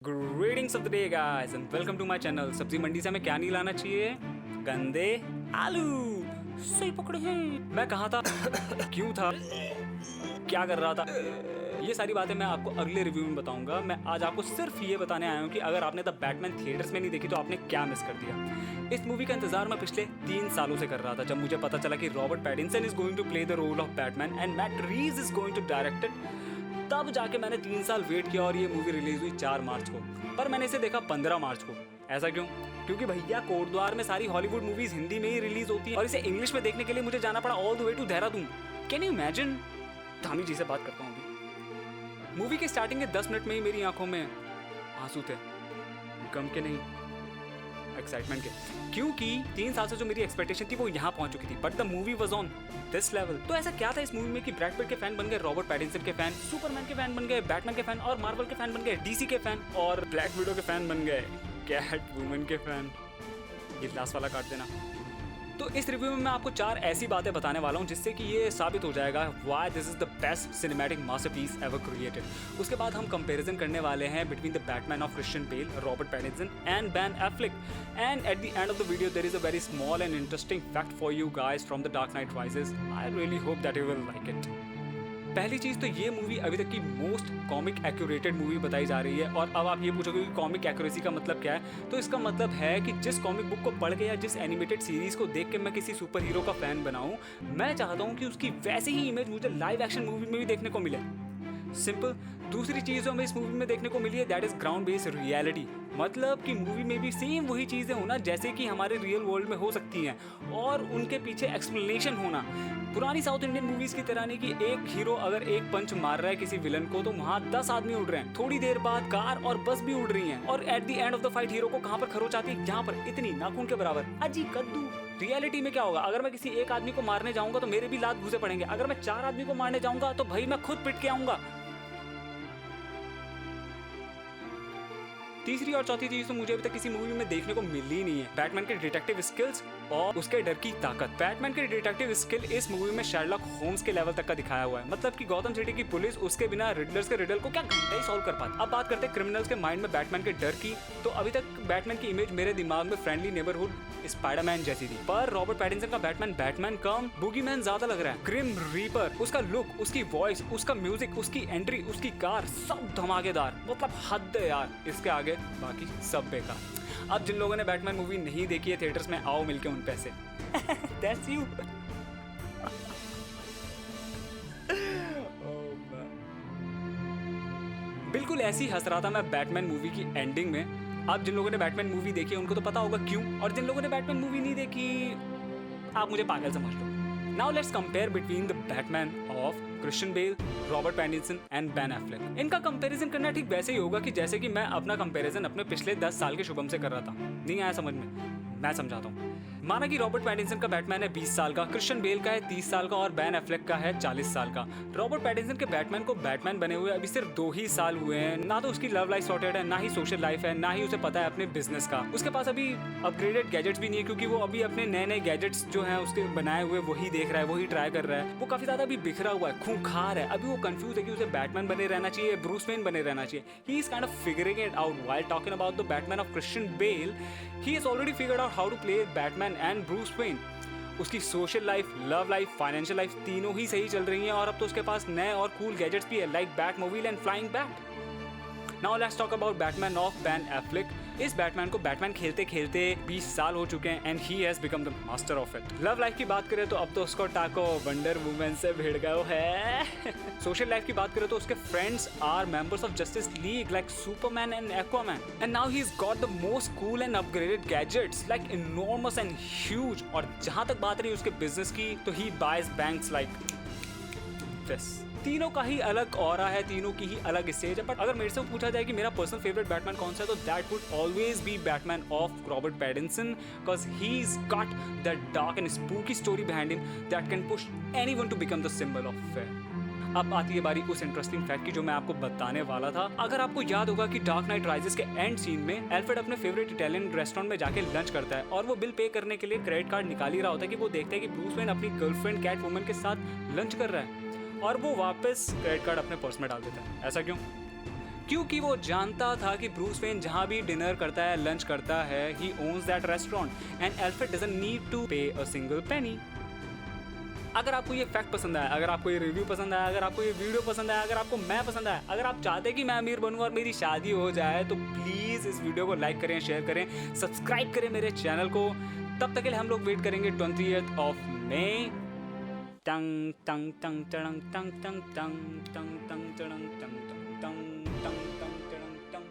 Greetings of the day guys and welcome to my channel। सब्जी मंडी से हमें क्या नहीं लाना चाहिए? गंदे आलू। सही पकड़े हैं। मैं कहाँ था? क्यों था? क्या कर रहा था? ये सारी बातें मैं आपको अगले रिव्यू में बताऊंगा। मैं आज आपको सिर्फ ये बताने आया हूँ कि अगर आपने द बैटमैन थिएटर्स में नहीं देखी तो आपने क्या मिस कर दिया। इस मूवी का इंतजार मैं पिछले 3 सालों से कर रहा था, जब मुझे पता चला कि Robert Pattinson is going to play the role of Batman and Matt Reeves is going to direct it. तब जाके मैंने 3 साल वेट किया और ये मूवी रिलीज हुई 4 मार्च को, पर मैंने इसे देखा 15 मार्च को। ऐसा क्यों? क्योंकि भैया कोटद्वार में सारी हॉलीवुड मूवीज हिंदी में ही रिलीज होती है और इसे इंग्लिश में देखने के लिए मुझे जाना पड़ा all the way to Dehradun. Can you imagine? Dhami ji से बात करता हूँ अभी। मूवी के स्टार्टिंग के 10 मिनट में ही मेरी आंखों में आंसू थे। गम के नहीं, एक्साइटमेंट के, क्योंकि 3 साल से जो मेरी एक्सपेक्टेशन थी वो यहाँ पहुंच चुकी थी, but the movie was on this level. तो ऐसा क्या था इस मूवी में कि ब्रैड पिट के फैन बन गए, रॉबर्ट पैटिंसन के फैन, सुपरमैन के फैन बन गए, बैटमैन के फैन और मार्वल के फैन बन गए, डीसी के फैन और ब्लैक विडो के फैन बन गए, कैट वुमन के फैन। ये लास्ट वाला काट देना। तो इस रिव्यू में मैं आपको 4 ऐसी बातें बताने वाला हूँ जिससे कि ये साबित हो जाएगा why this is the best cinematic masterpiece ever created. उसके बाद हम कंपैरिजन करने वाले हैं between the Batman of Christian Bale, Robert Pattinson and Ben Affleck. And at the end of the video there is a very small and interesting fact for you guys from the Dark Knight Rises. I really hope that you will like it. पहली चीज तो ये movie अभी तक की most comic एक्यूरेटेड movie बताई जा रही है। और अब आप ये पूछोगे कि कॉमिक एक्यूरेसी का मतलब क्या है, तो इसका मतलब है कि जिस कॉमिक बुक को पढ़ के या जिस एनिमेटेड सीरीज को देख के मैं किसी सुपर हीरो का फैन बनाऊं, मैं चाहता हूं कि उसकी वैसी ही इमेज मुझे लाइव एक्शन मूवी में भी देखने को मिले। सिंपल। दूसरी चीज जो हमें इस मूवी में देखने को मिली है that is ground based reality. मतलब कि मूवी में भी सेम वही चीजें होना जैसे कि हमारे रियल वर्ल्ड में हो सकती हैं और उनके पीछे एक्सप्लेनेशन होना। पुरानी साउथ इंडियन मूवीज की तरह नहीं कि एक हीरो अगर एक पंच मार रहा है किसी विलन को तो वहाँ 10 आदमी उड़ रहे हैं, थोड़ी देर बाद कार और बस भी उड़ रही हैं और eight the end of the fight hero को कहाँ पर खरोच आती है, जहाँ पर इतनी नाखून के बराबर अजी कद्दू। रियलिटी में क्या होगा? अगर मैं किसी एक आदमी को मारने जाऊंगा तो मेरे भी लात घुसे पड़ेंगे, अगर मैं 4 आदमी को मारने जाऊंगा तो भाई मैं खुद पिट के आऊंगा। तीसरी और चौथी चीज तो मुझे अभी तक किसी मूवी में देखने को मिली नहीं है, बैटमैन के डिटेक्टिव स्किल्स और उसके डर की ताकत। बैटमैन के डिटेक्टिव स्किल इस मूवी में शर्लॉक होम्स के लेवल तक का दिखाया हुआ है। मतलब कि गौतम सिटी की पुलिस उसके बिना रिडलर्स के रिडल को क्या घंटे ही सॉल्व कर पाती। अब बात करते हैं क्रिमिनल्स के माइंड में बैटमैन के डर की, तो अभी तक बैटमैन की इमेज मेरे दिमाग में फ्रेंडली नेबरहुड स्पाइडरमैन जैसी थी, पर रॉबर्ट पैटिंसन का बैटमैन कम बूगीमैन ज्यादा लग रहा है। ग्रिम रीपर, उसका लुक, उसकी वॉइस, उसका म्यूजिक, उसकी एंट्री, उसकी कार, सब धमाकेदार। मतलब हद है यार, इसके आगे बाकी सब बेकार। अब जिन लोगों ने बैटमैन मूवी नहीं देखी है थिएटर्स में, आओ मिलके उन पैसे। That's you. बिल्कुल ऐसी हंस रहा था मैं बैटमैन मूवी की एंडिंग में। अब जिन लोगों ने बैटमैन मूवी देखी है उनको तो पता होगा क्यों, और जिन लोगों ने बैटमैन मूवी नहीं देखी आप मुझे पागल समझ लो। Now let's compare between the Batman of Christian Bale, Robert Pattinson and Ben Affleck. इनका कंपैरिजन करना ठीक वैसे ही होगा कि जैसे कि मैं अपना कंपैरिजन अपने पिछले 10 साल के शुभम से कर रहा था। नहीं आया समझ में? मैं समझाता हूँ। माना कि रॉबर्ट पैटिंसन का बैटमैन है 20 साल का, क्रिश्चियन बेल का है 30 साल का और बैन एफ्लेक का है 40 साल का। रॉबर्ट पैटिंसन के बैटमैन को बैटमैन बने हुए अभी सिर्फ 2 ही साल हुए हैं। ना तो उसकी लव लाइफ सॉर्टेड है, ना ही सोशल लाइफ है, ना ही उसे पता है अपने बिजनेस का। उसके पास अभी अपग्रेडेड गैजेट्स भी नहीं है क्योंकि वो अभी अपने नए गैजेट्स जो हैं उसके बनाए हुए वही देख रहा है, वही ट्राई कर रहा है। वो काफी ज्यादा अभी बिखरा हुआ है, खूंखार है। अभी वो कंफ्यूज है कि उसे बैटमैन बने रहना चाहिए, ब्रूस वेन बने रहना चाहिए। He is kind of figuring it out while talking about the Batman of Christian Bale. He has already figured out how to play Batman and Bruce Wayne. उसकी social life, love life, financial life तीनों ही सही चल रही हैं और अब तो उसके पास नए और कूल गैजेट्स भी है, like Batmobile and flying bat. Now let's talk about Batman of ban Affleck. इस बैटमैन को बैटमैन खेलते खेलते 20 साल हो चुके हैं and he has become the master of it. Love life की बात करें तो अब तो उसको टाको वंडर वुमन से भिड़ गया है। सोशल लाइफ की बात करें तो उसके friends are members of Justice League like Superman and Aquaman. And now he has got the most cool and upgraded gadgets like enormous and huge. और जहां तक बात रही उसके बिजनेस की तो he buys banks like this. तीनों का ही अलग ऑरा है, तीनों की ही अलग स्टेज है। बट अगर मेरे से पूछा जाए कि मेरा पर्सनल फेवरेट बैटमैन कौन सा है तो that would always be Batman of Robert Pattinson, because he is got that dark and spooky story behind him that can push anyone to become the symbol of fear. अब आती है बारी उस interesting fact की जो मैं आपको बताने वाला था। अगर आपको याद होगा कि डार्क नाइट राइजेस के एंड सीन में एल्फ्रेड अपने फेवरेट इटालियन रेस्टोरेंट में जाके लंच करता है और वो बिल पे करने के लिए क्रेडिट कार्ड निकाल ही रहा होता है कि वो देखता है कि ब्रूस वेन अपनी गर्लफ्रेंड कैट वुमन के साथ लंच कर रहा है और वो वापस क्रेडिट कार्ड अपने पर्स में डाल देता है। ऐसा क्यों? क्योंकि वो जानता था कि ब्रूस वेन जहां भी डिनर करता है, लंच करता है, he owns that restaurant and Alfred doesn't need to pay a single penny. अगर आपको ये फैक्ट पसंद आया, अगर आपको ये रिव्यू पसंद आया, अगर आपको ये वीडियो पसंद आया, अगर आपको मैं पसंद आया, अगर आप चाहते हैं कि मैं अमीर बनूं और मेरी शादी हो जाए, तो प्लीज़ इस वीडियो को लाइक करें, शेयर करें, सब्सक्राइब करें मेरे चैनल को। तब तक के लिए हम लोग वेट करेंगे 20th of May। Tongue tongue tongue tongue tongue tongue tongue tongue tongue tongue tongue tongue tongue tongue.